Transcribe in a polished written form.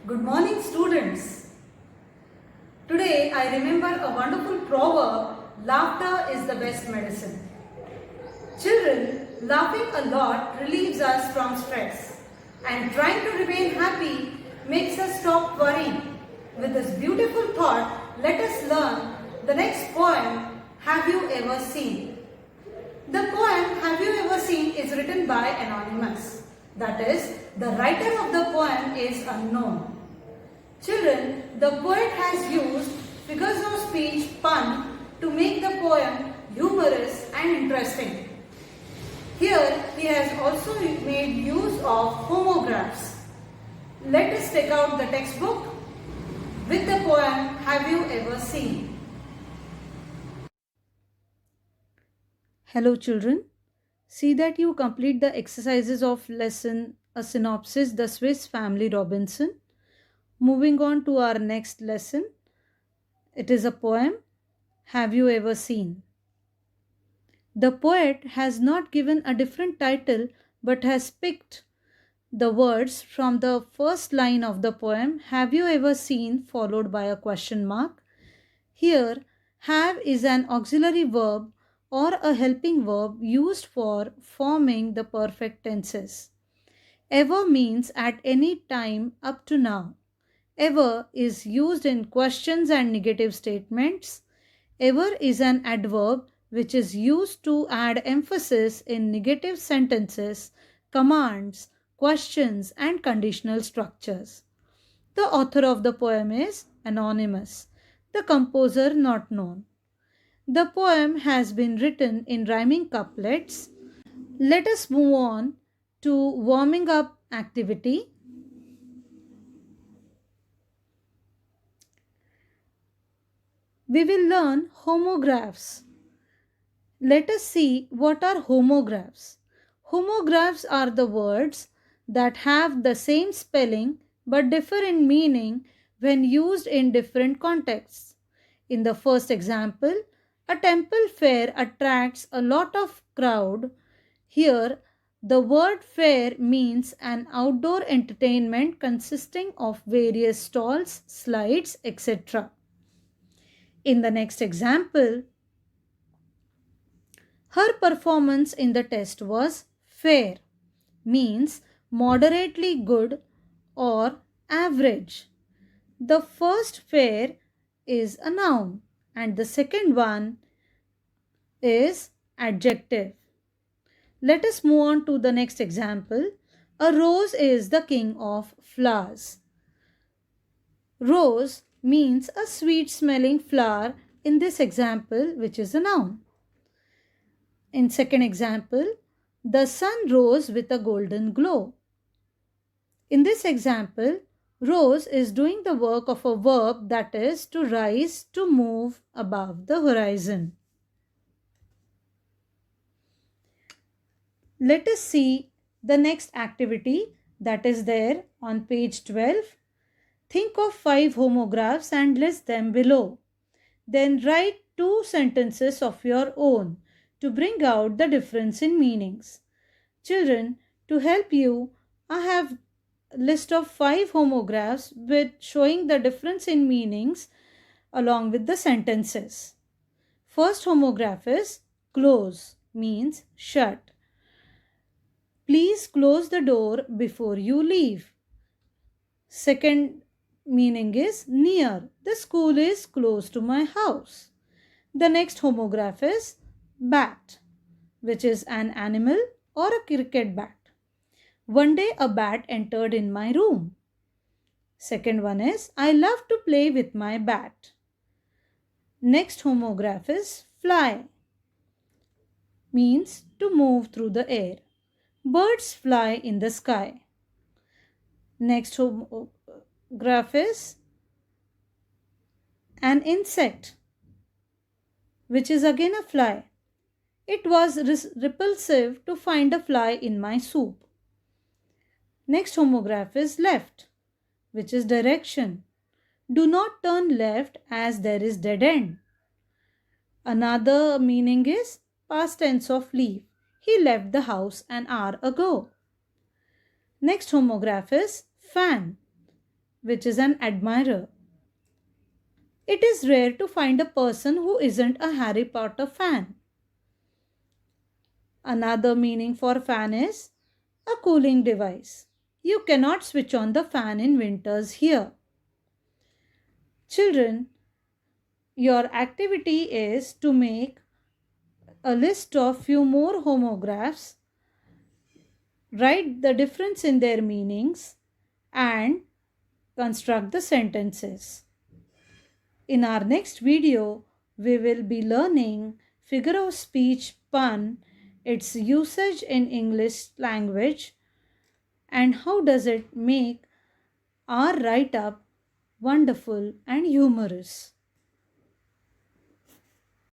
Good morning, students. Today I remember a wonderful proverb, laughter is the best medicine. Children, laughing a lot relieves us from stress, and trying to remain happy makes us stop worrying. With this beautiful thought, let us learn the next poem, Have You Ever Seen? The poem Have You Ever Seen is written by Anonymous. That is, the writer of the poem is unknown. Children, the poet has used figures of speech pun to make the poem humorous and interesting. Here, he has also made use of homographs. Let us take out the textbook with the poem Have You Ever Seen? Hello children, see that you complete the exercises of lesson A Synopsis, The Swiss Family Robinson. Moving on to our next lesson, it is a poem, Have You Ever Seen? The poet has not given a different title but has picked the words from the first line of the poem, Have you ever seen, followed by a question mark. Here, have is an auxiliary verb or a helping verb used for forming the perfect tenses. Ever means at any time up to now. Ever is used in questions and negative statements. Ever is an adverb which is used to add emphasis in negative sentences, commands, questions, and conditional structures. The author of the poem is anonymous, the composer not known. The poem has been written in rhyming couplets. Let us move on to warming up activity. We will learn homographs. Let us see what are homographs. Homographs are the words that have the same spelling but differ in meaning when used in different contexts. In the first example, a temple fair attracts a lot of crowd. Here, the word fair means an outdoor entertainment consisting of various stalls, slides, etc. In the next example, her performance in the test was fair, means moderately good or average. The first fair is a noun and the second one is adjective. Let us move on to the next example. A rose is the king of flowers. Rose means a sweet smelling flower in this example, which is a noun. In second example, the sun rose with a golden glow. In this example, rose is doing the work of a verb, that is to rise, to move above the horizon. Let us see the next activity that is there on page 12. Think of 5 homographs and list them below. Then write 2 sentences of your own to bring out the difference in meanings. Children, to help you, I have a list of 5 homographs with showing the difference in meanings along with the sentences. First homograph is close, means shut. Please close the door before you leave. Second meaning is near. The school is close to my house. The next homograph is bat, which is an animal or a cricket bat. One day a bat entered in my room. Second one is I love to play with my bat. Next homograph is fly, means to move through the air. Birds fly in the sky. Next homograph is an insect, which is again a fly. It was repulsive to find a fly in my soup. Next homograph is left, which is direction. Do not turn left as there is dead end. Another meaning is past tense of leave. He left the house an hour ago. Next homograph is fan, which is an admirer. It is rare to find a person who isn't a Harry Potter fan. Another meaning for fan is a cooling device. You cannot switch on the fan in winters here. Children, your activity is to make a list of few more homographs, write the difference in their meanings, and construct the sentences. In our next video, we will be learning figure of speech pun, its usage in English language, and how does it make our write up wonderful and humorous.